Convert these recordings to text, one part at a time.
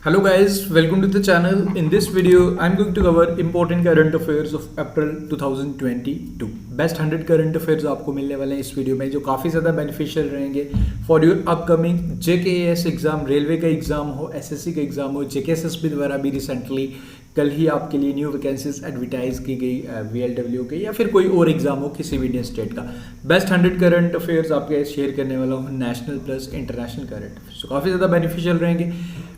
Hello guys, welcome to the channel. In this video, I'm going to cover important current affairs of April 2022. Best 100 current affairs आपको मिलने वाले हैं इस video में जो काफ़ी ज़्यादा बेनिफिशियल रहेंगे for your upcoming JKS exam, railway का एग्जाम हो, एसएससी का एग्जाम हो, जेकेएसएसबी द्वारा भी रिसेंटली कल ही आपके लिए न्यू वैकेंसीज एडवर्टाइज की गई वीएलडब्ल्यू के या फिर कोई और एग्जाम हो किसी भी इंडियन स्टेट का। बेस्ट 100 करंट अफेयर्स आपके शेयर करने वाला हूँ, national plus international current affairs, तो काफ़ी ज़्यादा बेनिफिशियल रहेंगे।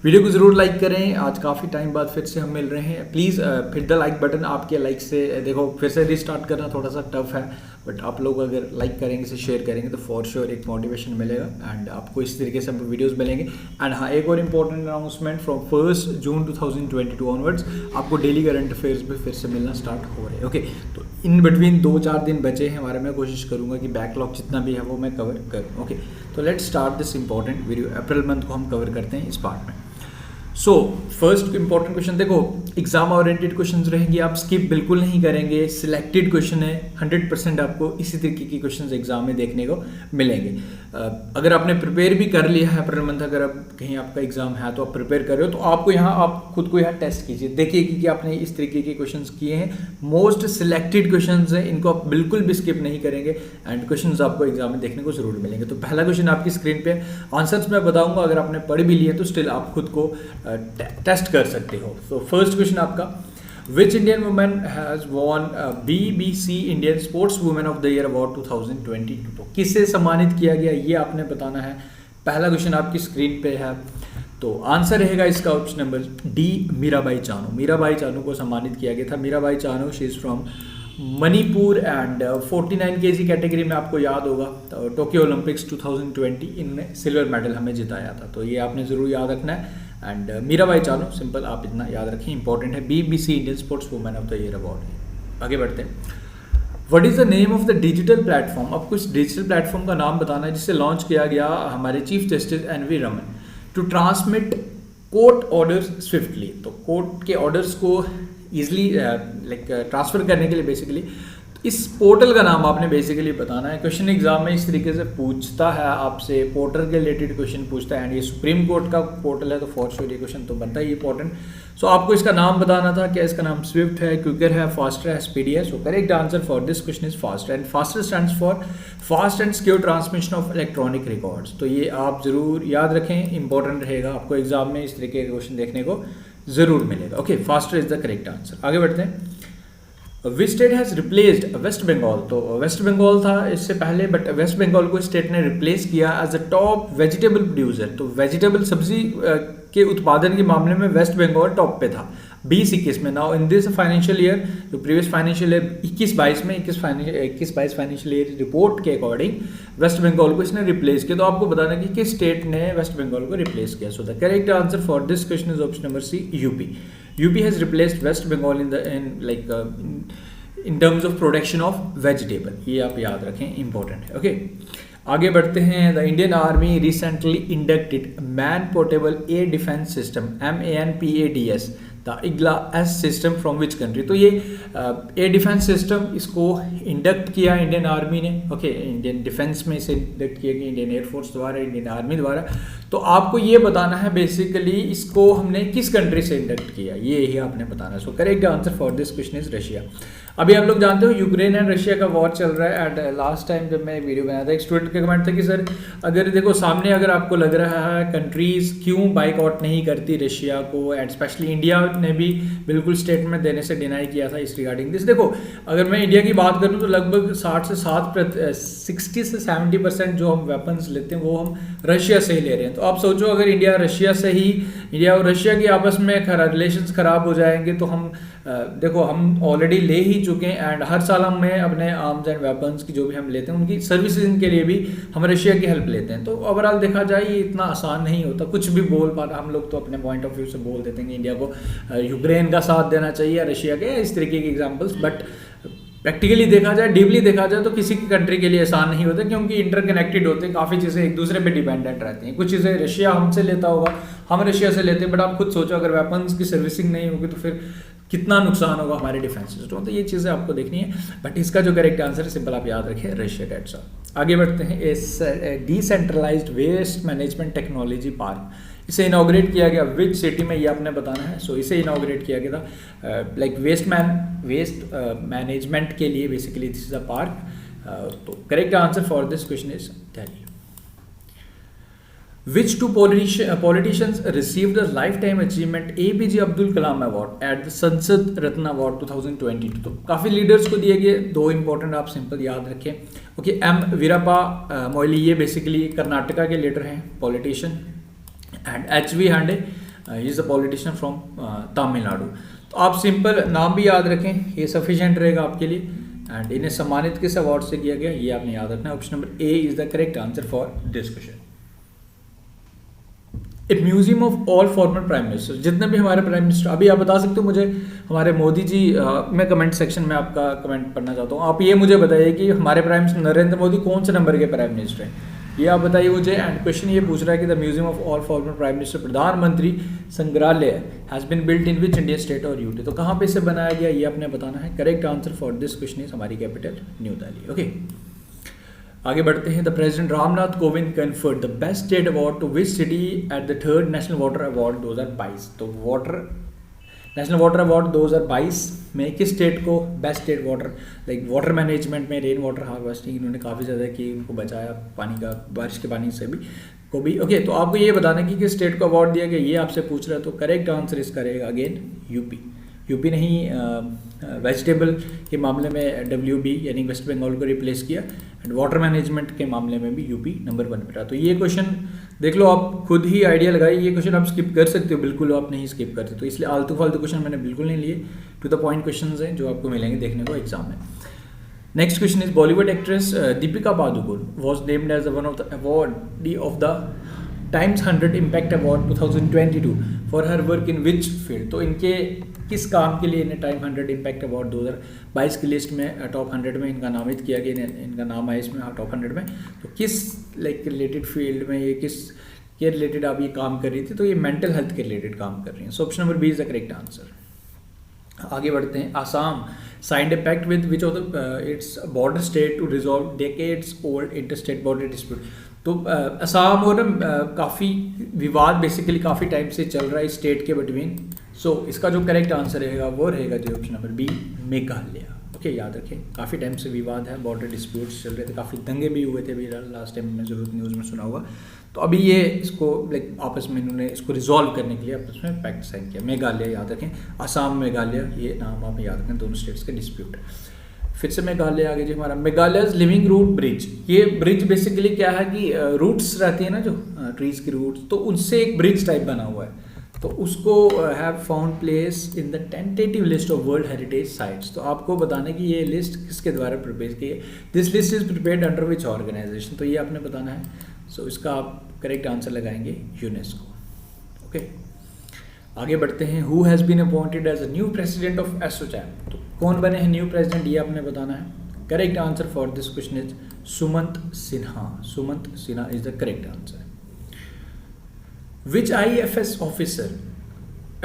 वीडियो को ज़रूर लाइक करें। आज काफ़ी टाइम बाद फिर से हम मिल रहे हैं। Please hit the like button. आपके लाइक से देखो फिर से रिस्टार्ट करना थोड़ा सा टफ है, बट आप लोग अगर लाइक करेंगे से शेयर करेंगे तो फॉर श्योर एक मोटिवेशन मिलेगा एंड आपको इस तरीके से वीडियोस मिलेंगे। एंड हाँ, एक और important announcement, from 1 June 2022 onwards आपको डेली करंट अफेयर्स भी फिर से मिलना स्टार्ट हो रहे हैं। ओके, तो इन बिटवीन 2-4 दिन बचे हैं हमारे, मैं कोशिश करूँगा कि बैकलॉग जितना भी है वो मैं कवर करूँ। ओके, तो let's start this important video. April month को हम कवर करते हैं इस पार्ट में। सो फर्स्ट इंपॉर्टेंट क्वेश्चन देखो, एग्जाम ओरिएंटेड क्वेश्चंस रहेंगे, आप स्किप बिल्कुल नहीं करेंगे। सिलेक्टेड क्वेश्चन है, 100% आपको इसी तरीके के क्वेश्चंस एग्जाम में देखने को मिलेंगे। अगर आपने प्रिपेयर भी कर लिया है अप्रैल मंथ, अगर आप कहीं आपका एग्जाम है तो आप प्रिपेयर कर रहे हो, तो आपको यहाँ आप खुद को यहाँ टेस्ट कीजिए, देखिए कि आपने इस तरीके के क्वेश्चंस किए हैं। मोस्ट सिलेक्टेड क्वेश्चंस हैं, इनको आप बिल्कुल भी स्किप नहीं करेंगे एंड क्वेश्चंस आपको एग्जाम में देखने को जरूर मिलेंगे। तो पहला क्वेश्चन आपकी स्क्रीन पे, आंसर्स मैं बताऊंगा, अगर आपने पढ़ भी लिए तो स्टिल आप खुद को टेस्ट कर सकते हो। तो फर्स्ट क्वेश्चन आपका, which Indian women has won BBC Indian sports women of the year award 2022? तो किससे सम्मानित किया गया ये आपने बताना है। पहला क्वेश्चन आपकी स्क्रीन पे है, तो आंसर रहेगा इसका option number D, Mirabai Chanu. Mirabai Chanu को सम्मानित किया गया था। Mirabai Chanu, she is from Manipur and 49 kg category में आपको याद होगा तो टोक्यो ओलंपिक्स 2020 इनमें सिल्वर मेडल हमें जिताया था, तो ये आपने ज़रूर याद रखना है। एंड मीराबाई चानू, सिंपल आप इतना याद रखें, इंपॉर्टेंट है। BBC Indian sports women of the year award. आगे बढ़ते हैं। What is the name of the digital platform? आपको इस डिजिटल प्लेटफॉर्म का नाम बताना है जिसे लॉन्च किया गया हमारे chief justice NV Raman to transmit court orders swiftly. तो कोर्ट के ऑर्डर्स को ईजिली ट्रांसफ़र करने के लिए बेसिकली इस पोर्टल का नाम आपने बेसिकली बताना है। क्वेश्चन एग्जाम में इस तरीके से पूछता है आपसे, पोर्टल के रिलेटेड क्वेश्चन पूछता है एंड ये सुप्रीम कोर्ट का पोर्टल है, तो फॉर श्योर ये क्वेश्चन तो बनता ही इंपॉर्टेंट। सो आपको इसका नाम बताना था, क्या इसका नाम स्विफ्ट है, क्विकर है, फास्टर है, स्पीडी है। सो correct answer for this question is faster, and faster stands for fast and secure transmission of electronic records. तो ये आप जरूर याद रखें, इंपॉर्टेंट रहेगा, आपको एग्जाम में इस तरीके के क्वेश्चन देखने को जरूर मिलेगा। Okay, faster is the correct answer. आगे बढ़ते हैं। Which state has replaced West Bengal? तो वेस्ट बंगाल था इससे पहले, बट वेस्ट बंगाल को स्टेट ने रिप्लेस किया as a top vegetable producer. तो वेजिटेबल सब्जी के उत्पादन के मामले में वेस्ट बंगाल टॉप पे था 20-21 में। Now in this financial year, जो प्रीवियस फाइनेंशियल ईयर 21-22 में, 21-22 फाइनेंशियल ईयर रिपोर्ट के अकॉर्डिंग वेस्ट बंगाल को इसने रिप्लेस किया। तो आपको बताना कि किस स्टेट ने वेस्ट बंगाल को रिप्लेस किया। So the correct answer for this question is option number C, UP. UP has replaced West Bengal in terms of production of vegetable। ये आप याद रखें, इंपॉर्टेंट है। ओके, आगे बढ़ते हैं। The Indian army recently inducted man portable air defence system MANPADS the IGLA-S system from which country? तो ये एयर डिफेंस सिस्टम इसको इंडक्ट किया इंडियन आर्मी ने। ओके, इंडियन डिफेंस में इसे इंडक्ट किया गया, इंडियन एयरफोर्स द्वारा, इंडियन आर्मी द्वारा। तो आपको ये बताना है बेसिकली इसको हमने किस कंट्री से इंडक्ट किया, ये ही आपने बताना है। सो correct answer for this question is Russia. अभी आप लोग जानते हो यूक्रेन एंड रशिया का वॉर चल रहा है। एंड लास्ट टाइम जब मैं वीडियो बनाया था, एक स्टूडेंट का कमेंट था कि सर अगर देखो सामने अगर आपको लग रहा है कंट्रीज क्यों बाइकआउट नहीं करती रशिया को, एंड स्पेशली इंडिया ने भी बिल्कुल स्टेटमेंट देने से डिनाई किया था इस रिगार्डिंग दिस। देखो अगर मैं इंडिया की बात करूं तो लगभग 60 से 70% जो हम वेपन्स लेते हैं वो हम रशिया से ही ले रहे हैं। तो आप सोचो अगर इंडिया और रशिया की आपस में रिलेशंस खराब हो जाएंगे तो हम देखो हम ऑलरेडी ले ही चुके हैं एंड हर साल हमें अपने आर्म्स एंड वेपन्स की जो भी हम लेते हैं उनकी सर्विसिंग के लिए भी हम रशिया की हेल्प लेते हैं। तो ओवरऑल देखा जाए ये इतना आसान नहीं होता कुछ भी बोल पाना। हम लोग तो अपने पॉइंट ऑफ व्यू से बोल देते हैं कि इंडिया को यूक्रेन का साथ देना चाहिए, रशिया के, इस तरीके के एग्जाम्पल्स, बट प्रैक्टिकली देखा जाए, डीपली देखा जाए तो किसी की कंट्री के लिए आसान नहीं होता, क्योंकि इंटरकनेक्टेड होते हैं, काफ़ी चीज़ें एक दूसरे पे डिपेंडेंट रहती हैं। कुछ चीज़ें रशिया हमसे लेता होगा, हम रशिया से लेते हैं, बट आप खुद सोचो अगर वेपन्स की सर्विसिंग नहीं होगी तो फिर कितना नुकसान होगा हमारे डिफेंस सिस्टम। तो ये चीज़ें आपको देखनी है, बट इसका जो करेक्ट आंसर है सिंपल आप याद रखें, रशिया का एट्स। आगे बढ़ते हैं। Decentralised waste management technology park, इसे इनाग्रेट किया गया विच सिटी में, ये आपने बताना है। सो इसे इनाग्रेट किया गया था लाइक वेस्ट मैनेजमेंट के लिए, basically this is a park. तो correct answer for this question is Delhi. Which two politicians received the lifetime achievement APJ Abdul Kalam Award at the Sansad Ratna Award 2022? तो काफ़ी leaders को दिए गए, दो important आप सिंपल याद रखें। ओके, एम वीरप्पा मोइली, ये बेसिकली कर्नाटका के लीडर हैं, politician, and HV Hande is a politician from Tamil Nadu. तो आप सिंपल नाम भी याद रखें, ये सफिशिएंट रहेगा आपके लिए। एंड इन्हें सम्मानित किस अवार्ड से किया गया, ये आपने याद रखना है। Option number A is the correct answer for this question. A museum of all former prime minister, जितने भी हमारे प्राइम मिनिस्टर, अभी आप बता सकते हो मुझे, हमारे मोदी जी, मैं कमेंट सेक्शन में आपका कमेंट पढ़ना चाहता हूँ। आप ये मुझे बताइए कि हमारे प्राइम मिनिस्टर नरेंद्र मोदी कौन से नंबर के प्राइम मिनिस्टर हैं, ये आप बताइए मुझे। एंड क्वेश्चन ये पूछ रहा है कि the museum of all former prime minister, प्रधानमंत्री संग्रहालय, has been built in which Indian state और यूटी, तो कहाँ पे इसे बनाया गया, ये आपने बताना है। Correct answer for this question is हमारी कैपिटल न्यू दिल्ली। ओके, आगे बढ़ते हैं। The president Ramnath Kovind conferred the best state award to which city at the 3rd national water award 2022। तो नेशनल वाटर अवार्ड 2022 में किस स्टेट को best state water, like water management में, rain water harvesting इन्होंने काफ़ी ज़्यादा की, उनको बचाया पानी का, बारिश के पानी से भी को भी। ओके, तो आपको ये बताना कि किस स्टेट को अवार्ड दिया गया, ये आपसे पूछ रहा है। तो करेक्ट आंसर इसका रहेगा अगेन यूपी नहीं, वेजिटेबल के मामले में WB यानी वेस्ट बंगाल को रिप्लेस किया, एंड वाटर मैनेजमेंट के मामले में भी यूपी नंबर 1 पे रहा। तो ये क्वेश्चन देख लो, आप खुद ही आइडिया लगाइए, ये क्वेश्चन आप स्किप कर सकते हो, बिल्कुल आप नहीं स्किप करते। तो इसलिए आलतू फालतू क्वेश्चन मैंने बिल्कुल नहीं लिए, टू द पॉइंट क्वेश्चन हैं जो आपको मिलेंगे देखने को एग्जाम में। Next question is Bollywood actress Deepika Padukone was named as one of the awardee of the Times 100 impact award 2022 for her work in which field. तो इनके किस काम के लिए इन्हें टाइम 100 इम्पैक्ट अवार्ड 2022 की लिस्ट में टॉप 100 में इनका नामित किया गया, इनका नाम आया इसमें टॉप 100 में। तो किस लाइक रिलेटेड फील्ड में, ये किस के रिलेटेड आप ये काम कर रही थी, तो ये मेंटल हेल्थ के रिलेटेड काम कर रही हैं। So option number B is the correct answer. आगे बढ़ते हैं। Assam signed a pact with which of the its border state to resolve decades old interstate border dispute. तो असम और काफ़ी विवाद बेसिकली काफ़ी टाइम से चल रहा है स्टेट के बिटवीन। सो इसका जो करेक्ट आंसर रहेगा वो रहेगा जो option number B, Meghalaya. Okay, याद रखें, काफ़ी टाइम से विवाद है, बॉर्डर डिस्प्यूट्स चल रहे थे, काफ़ी दंगे भी हुए थे अभी लास्ट टाइम में, जरूरत न्यूज़ में सुना होगा। तो अभी ये इसको लाइक आपस में इन्होंने इसको रिजॉल्व करने के लिए आपस में पैक्ट साइन किया। मेघालय याद रखें, असम मेघालय, ये नाम आप याद रखें, दोनों स्टेट्स के डिस्प्यूट। फिर से मेघालय आगे जी हमारा, मेघालय लिविंग रूट ब्रिज। ये ब्रिज बेसिकली क्या है कि रूट्स रहती है ना जो ट्रीज की रूट्स, तो उनसे एक ब्रिज टाइप बना हुआ है, तो उसको have found place in the tentative list of world heritage sites. तो आपको बताना है कि ये लिस्ट किसके द्वारा प्रिपेयर की है, this list is prepared under which organisation, तो ये आपने बताना है। सो इसका आप करेक्ट आंसर लगाएंगे यूनेस्को। ओके, आगे बढ़ते हैं। Who has been appointed as a new president of ASSOCHAM. तो कौन बने हैं न्यू प्रेसिडेंट, ये आपने बताना है। Correct answer for this question is Sumant Sinha. Sumant Sinha is the correct answer. Which IFS officer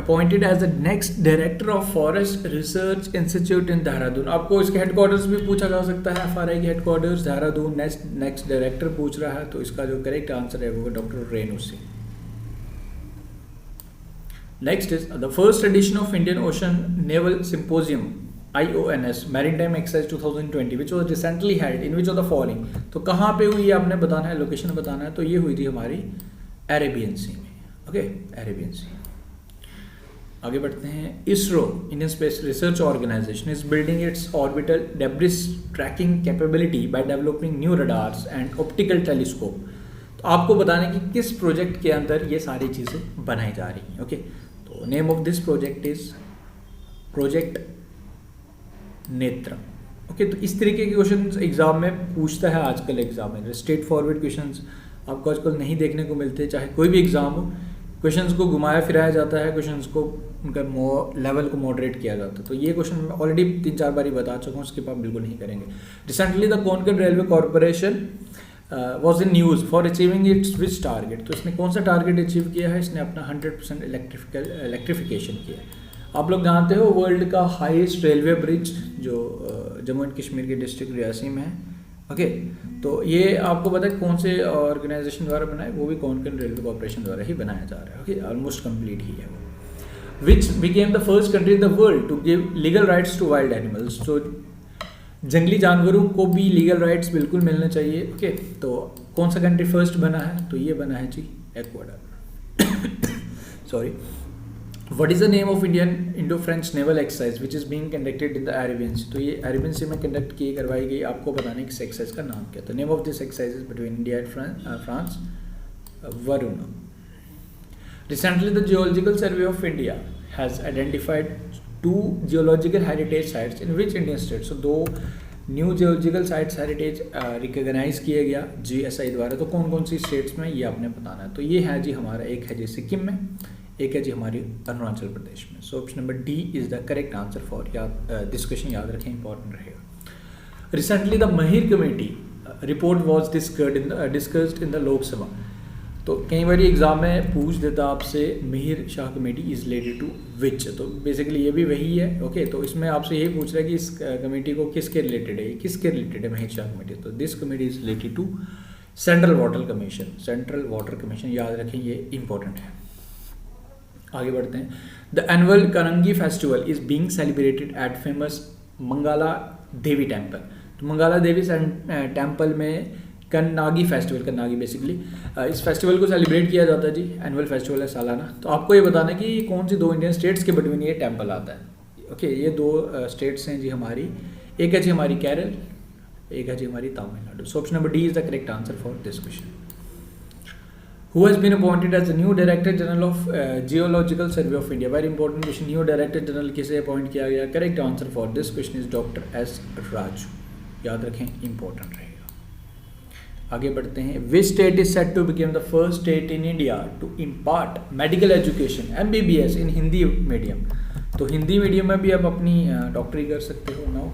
appointed as the next director of Forest Research Institute in Dehradun. आपको इसके हेडक्वार्टर्स भी पूछा जा सकता है, FRI के हेडक्वार्टर्स देहरादून, नेक्स्ट डायरेक्टर पूछ रहा है, तो इसका जो करेक्ट आंसर है वो doctor Renu Singh. Next is the first edition of Indian ocean naval symposium IONS Maritime Exercise 2020 which was recently held in which of the following। तो कहाँ पे हुई आपने बताना है, लोकेशन बताना है। तो ये हुई थी हमारी अरेबियन सी में। Okay, Arabian sea. आगे बढ़ते हैं। ISRO Indian space research organisation is building its orbital debris tracking capability by developing new radars and optical telescope. तो आपको बताना है कि किस प्रोजेक्ट के अंदर ये सारी चीज़ें बनाई जा रही हैं। ओके, तो name of this project is project नेत्र। ओके, तो इस तरीके के क्वेश्चन एग्जाम में पूछता है आजकल एग्जाम में। स्ट्रेट फॉरवर्ड क्वेश्चंस आपको आजकल नहीं देखने को मिलते, चाहे कोई भी एग्जाम हो। क्वेश्चंस को घुमाया फिराया जाता है, क्वेश्चंस को उनका लेवल को मॉडरेट किया जाता है। तो ये क्वेश्चन मैं ऑलरेडी 3-4 बार बता चुका हूँ, उसके बाद बिल्कुल नहीं करेंगे। Recently the Konkan railway corporation was in news for achieving it's which target. तो इसने कौन सा टारगेट अचीव किया है, इसने अपना 100% इलेक्ट्रिफिकेशन किया है। आप लोग जानते हो वर्ल्ड का हाईएस्ट रेलवे ब्रिज जो जम्मू एंड कश्मीर के डिस्ट्रिक्ट रियासी में है, ओके, तो ये आपको पता है कौन से ऑर्गेनाइजेशन द्वारा बनाया, वो भी कोंकण रेलवे कॉर्पोरेशन द्वारा ही बनाया जा रहा है। ओके, ऑलमोस्ट कंप्लीट ही है वो। Which became the first country in the world to give legal rights to wild animals. तो जंगली जानवरों को भी लीगल राइट्स बिल्कुल मिलने चाहिए। ओके, तो कौन सा कंट्री फर्स्ट बना है, तो ये बना है जी Ecuador. Sorry. What is the name of Indian Indo-French naval exercise which is being conducted in the Arabian Sea? तो ये अरेबियन सी में कंडक्ट की करवाई गई, आपको बताने की एक्सरसाइज का नाम क्या था। Name of this exercise is between India and France, Varuna. Recently the Geological Survey of India has identified 2 geological heritage sites in which Indian states? So 2 new geological sites heritage recognise किया गया GSI द्वारा। तो कौन कौन सी states में, ये आपने बताना है। तो ये है जी हमारा, एक है जी सिक्किम में, एक है जी हमारी अरुणाचल प्रदेश में। So option number D is the correct answer for, this question याद रखें, इंपॉर्टेंट रहेगा। Recently the Mahir committee report was discussed in the Lok Sabha. तो कई बार एग्जाम में पूछ देता आपसे Mahir Shah committee is related to which, तो बेसिकली ये भी वही है। ओके, तो इसमें आपसे यही पूछ रहा है कि इस कमेटी को किसके रिलेटेड है, किसके रिलेटेड है महिर शाह कमेटी। तो this committee is related to central water commission. Central water commission याद रखें, ये इंपॉर्टेंट है। आगे बढ़ते हैं। The annual Karangi festival is being celebrated at famous Mangala Devi temple. तो मंगला देवी टेम्पल में कन्नागी फेस्टिवल, कन्नागी बेसिकली इस फेस्टिवल को सेलिब्रेट किया जाता है जी। एनुअल फेस्टिवल है सालाना। तो आपको ये बताना है कि कौन सी 2 इंडियन स्टेट्स के बिटवीन ये टेम्पल आता है। ओके, ये 2 स्टेट्स हैं जी हमारी, एक है जी हमारी केरल, एक है जी हमारी तमिलनाडु। सो option number D is the correct answer for this question. Who has been appointed as the new Director General of Geological Survey of India? Very important question. New Director General किसे appoint किया गया? Correct answer for this question is Dr. S. Raju. याद रखें, important रहेगा। आगे बढ़ते हैं। Which state is set to become the first state in India to impart medical education MBBS in Hindi medium? तो हिंदी मीडियम में भी आप अपनी डॉक्टरी कर सकते हो नाउ।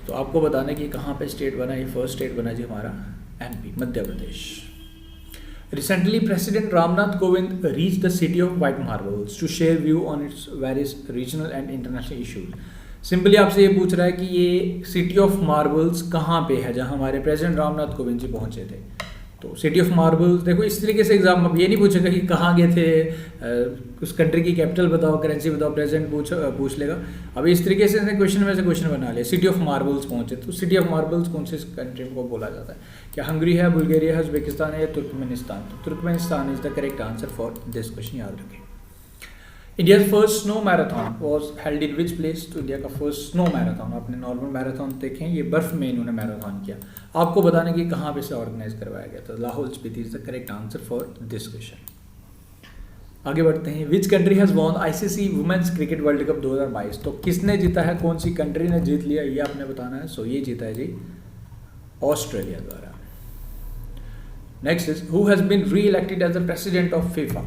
तो आपको बताना कि कहाँ पे स्टेट बना, ये फर्स्ट स्टेट बना जी हमारा MP, Madhya Pradesh. Recently, President Ramnath Kovind reached the city of White Marbles to share view on its various regional and international issues. Simply आपसे ये पूछ रहा है कि ये सिटी ऑफ मार्बल्स कहाँ पे है, जहाँ हमारे प्रेसिडेंट रामनाथ कोविंद जी पहुँचे थे। तो सिटी ऑफ मार्बल्स, देखो इस तरीके से एग्जाम में ये नहीं पूछेगा कि कहाँ गए थे, उस कंट्री की कैपिटल बताओ, करेंसी बताओ, प्रेसिडेंट पूछ लेगा। अब इस तरीके से क्वेश्चन में से क्वेश्चन बना लिया। सिटी ऑफ मार्बल्स पहुँचे, तो सिटी ऑफ मार्बल्स कौन सी कंट्री को बोला जाता है? क्या हंगरी है, बुल्गारिया है, उज्बेकिस्तान है या तुर्कमेनिस्तान? तो Turkmenistan is the correct answer for this question, याद रखें। India first snow marathon was held in which place? तो इंडिया का फर्स्ट स्नो मैराथन, आपने नॉर्मल मैराथन देखें, ये बर्फ में इन्होंने मैराथन किया। आपको बताना कि कहाँ पे से ऑर्गेनाइज करवाया गया था। Lahaul Spiti is the correct answer for this question. आगे बढ़ते हैं। Which country has won ICC women's cricket world cup 2022? तो किसने जीता है, कौन सी कंट्री ने जीत लिया, ये आपने बताना है। सो ये जीता है जी ऑस्ट्रेलिया द्वारा। Next is who has been reelected as the president of FIFA?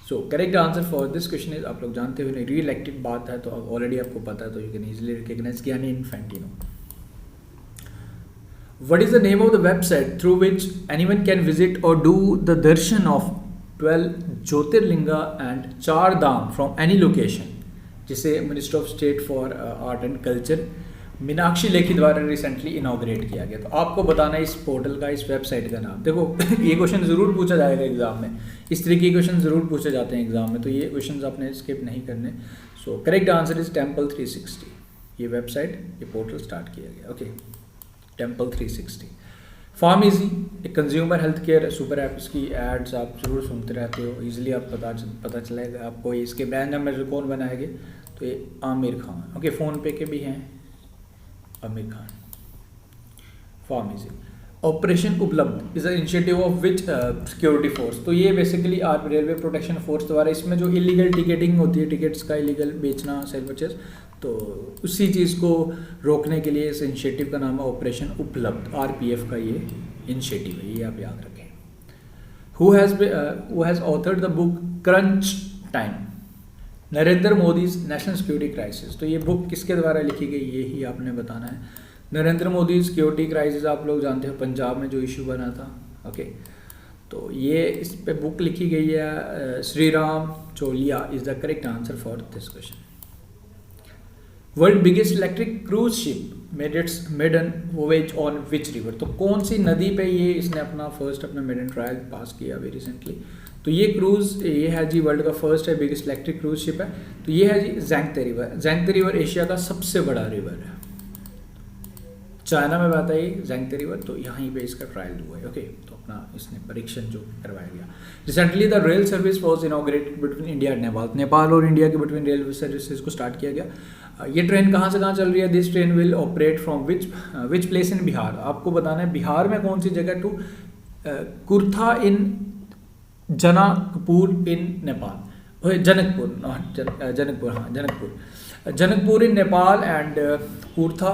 So correct answer for this question is, आप लोग जानते हुए री इलेक्टेड बात है तो ऑलरेडी आपको पता है, तो you can easily recognise Gianni Infantino. What is the name of the website through which anyone can visit or do the darshan of 12 Jyotirlinga and 4 Dham from any location, जिसे minister of state for art and culture Meenakshi Lekhi द्वारा recently inaugurate किया गया। तो आपको बताना है इस portal का, इस वेबसाइट का नाम। देखो ये क्वेश्चन ज़रूर पूछा जाएगा एग्जाम में, इस तरीके के क्वेश्चन ज़रूर पूछे जाते हैं एग्जाम में, तो ये क्वेश्चन आपने स्किप नहीं करने। सो करेक्ट आंसर इज टेम्पल 360। ये वेबसाइट, ये पोर्टल स्टार्ट किया गया। Okay, temple 360। फार्म इजी, एक consumer health care super app, इसकी एड्स आप जरूर सुनते रहते हो, इजीली आप पता चलेगा आपको। इसके ब्रांड एम्बेसडर कौन बनाएंगे? तो ये आमिर खान। ओके, फ़ोन पे के भी हैं Aamir Khan. Farm easy. Operation Uplabdh is a initiative of which security force? तो ये बेसिकली रेलवे प्रोटेक्शन फोर्स द्वारा, इसमें जो इलीगल टिकटिंग होती है, टिकट्स का इलीगल बेचना, सेल परचेज, तो उसी चीज़ को रोकने के लिए इस इनिशिएटिव का नाम है ऑपरेशन उपलब्ध। RPF का ये इनिशिएटिव है, ये आप याद रखें। Who has authored the book crunch time? Narendra Modi's national security crisis. तो ये बुक किसके द्वारा लिखी गई, ये ही आपने बताना है। नरेंद्र मोदी सिक्योरिटी क्राइसिस आप लोग जानते हो, पंजाब में जो इशू बना था। ओके, तो ये इस पे बुक लिखी गई है। Shriram Choliya is the correct answer for this question. World biggest electric cruise ship made its maiden voyage on which river, तो कौन सी नदी पे ये इसने अपना मेडन ट्रायल पास किया अभी रिसेंटली। तो ये क्रूज़ ये है जी वर्ल्ड का फर्स्ट है बिगेस्ट इलेक्ट्रिक क्रूज शिप है। तो ये है जी ज़ैंगते रिवर। ज़ैंगते रिवर एशिया का सबसे बड़ा रिवर है, चाइना में बहता है ज़ैंगते रिवर, तो यहीं पे इसका ट्रायल हुआ है। ओके, तो अपना इसने परीक्षण जो करवाया गया। Recently the rail service was inaugurated between India and Nepal, Nepal और इंडिया के बिटवीन रेलवे सर्विसेज को स्टार्ट किया गया। ये ट्रेन कहाँ से कहाँ चल रही है, this train will operate from which place in Bihar, आपको बताना है बिहार में कौन सी जगह, to Kurtha in Janakpur in Nepal, Janakpur in Nepal and Kurtha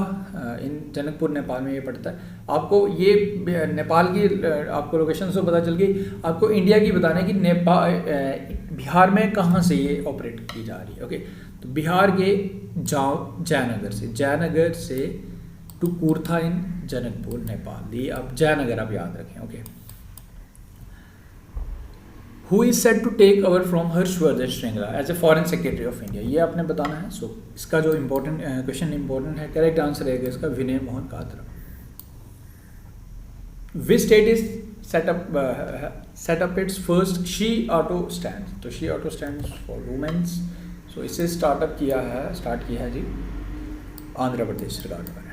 in Janakpur Nepal में ये पड़ता है। आपको ये नेपाल की आपको लोकेशन से पता चल गई, आपको इंडिया की बताना है कि नेपाल बिहार में कहाँ से ये ऑपरेट की जा रही है। ओके, तो बिहार के जयनगर से टू कुर्था इन जनकपुर नेपाल, ये आप जयनगर आप याद रखें। Okay, who is set to take over from Harshvardhan Shringla as a foreign secretary of India, ये आपने बताना है। सो इसका जो इंपॉर्टेंट क्वेश्चन इंपॉर्टेंट है, करेक्ट आंसर रहेगा इसका Vinay Mohan Kwatra. Which state is set up its first she auto stand, तो she auto stand for women's, so इसे स्टार्ट किया है जी आंध्र प्रदेश सरकार द्वारा।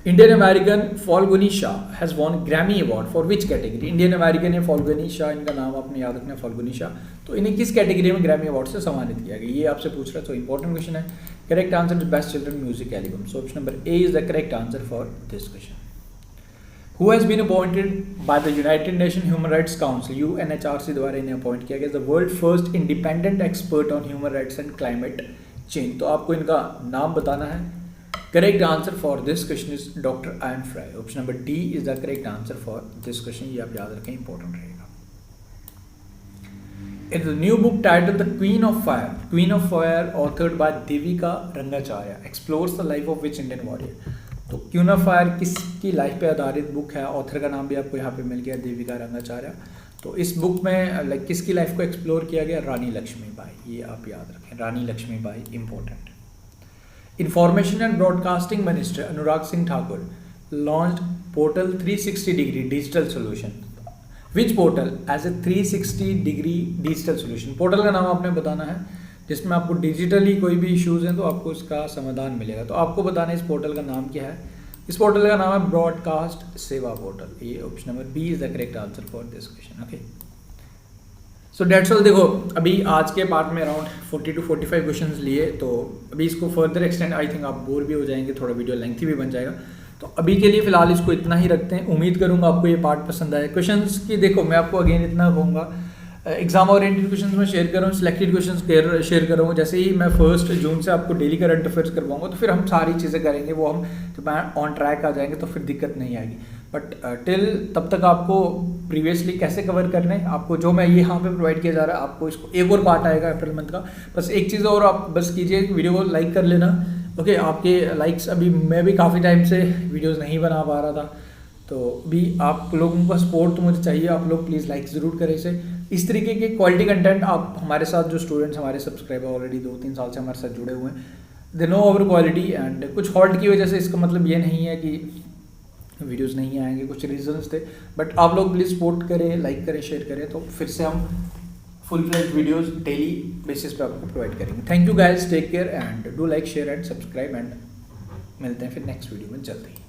Indian American Falguni Shah has won Grammy award for which category, Indian American है फाल्गुनी शाह, इनका नाम आपने याद रखना है फाल्गुनी शाह, तो इन्हें किस कैटेगरी में ग्रैमी अवार्ड से सम्मानित किया गया, ये आपसे पूछ रहा है। तो इंपॉर्टेंट क्वेश्चन है। Correct answer is best children music album, so option number A is the correct answer for this question. Who has been appointed by the United Nation human rights council, UNHRC द्वारा इन्हें appoint किया गया the world first independent expert on human rights and climate change, तो आपको इनका नाम बताना है। Correct answer for this question is doctor Ian Fry, option number D is the correct answer for this question, ये आप याद रखें, इंपॉर्टेंट रहेगा। In the new book title the queen of fire authored bye Devika Rangacharya explores the life of which Indian warrior, तो queen of fire किसकी life पे आधारित book है, ऑथर का नाम भी आपको यहाँ पे मिल गया देविका रंगाचार्य। तो इस बुक में किसकी लाइफ को एक्सप्लोर किया गया, रानी लक्ष्मीबाई, ये आप याद रखें, Rani Lakshmibai important. Information and broadcasting minister Anurag Singh Thakur launched portal 360 degree digital solution, which portal as a 360 degree digital solution, portal का नाम आपने बताना है जिसमें आपको डिजिटली कोई भी इश्यूज हैं तो आपको इसका समाधान मिलेगा। तो आपको बताना है इस पोर्टल का नाम क्या है, इस पोर्टल का नाम है ब्रॉडकास्ट सेवा पोर्टल, ये option number B is the correct answer for this question. Okay, so that's all. देखो अभी आज के पार्ट में अराउंड 40 to 45 क्वेश्चंस लिए, तो अभी इसको फर्दर एक्सटेंड आई थिंक आप बोर भी हो जाएंगे, थोड़ा वीडियो लेंथी भी बन जाएगा, तो अभी के लिए फिलहाल इसको इतना ही रखते हैं। उम्मीद करूंगा आपको ये पार्ट पसंद आए। क्वेश्चंस की देखो मैं आपको अगेन इतना कहूँगा, एग्जाम ओरिएंटेड क्वेश्चंस में शेयर कर रहा हूँ, सिलेक्टेड क्वेश्चंस शेयर कर रहा हूँ। जैसे ही मैं 1 जून से आपको डेली करंट अफेयर्स करवाऊंगा तो फिर हम सारी चीज़ें करेंगे, वो हम जब ऑन ट्रैक आ जाएंगे तो फिर दिक्कत नहीं आएगी। बट टिल तब तक आपको प्रीवियसली कैसे कवर करने हैं, आपको जो मैं ये यहाँ पे प्रोवाइड किया जा रहा है, आपको इसको एक और पार्ट आएगा अप्रैल मंथ का। बस एक चीज़ और आप बस कीजिए, वीडियो को लाइक कर लेना। ओके, आपके लाइक्स, अभी मैं भी काफ़ी टाइम से वीडियोज़ नहीं बना पा रहा था, तो भी आप लोगों का सपोर्ट तो मुझे चाहिए, आप लोग प्लीज़ लाइक ज़रूर करें इसे। इस तरीके के क्वालिटी कंटेंट आप हमारे साथ जो स्टूडेंट्स हमारे सब्सक्राइबर ऑलरेडी 2-3 साल से हमारे साथ जुड़े हुए हैं, they know our quality, and कुछ फॉल्ट की वजह से इसका मतलब ये नहीं है कि वीडियोस नहीं आएंगे, कुछ रीजंस थे, बट आप लोग प्लीज़ सपोर्ट करें, लाइक करें, शेयर करें, तो फिर से हम full fledge videos daily basis पे आपको प्रोवाइड करेंगे। Thank you guys, take care and do like, share and subscribe, and मिलते हैं फिर नेक्स्ट वीडियो में जल्दी।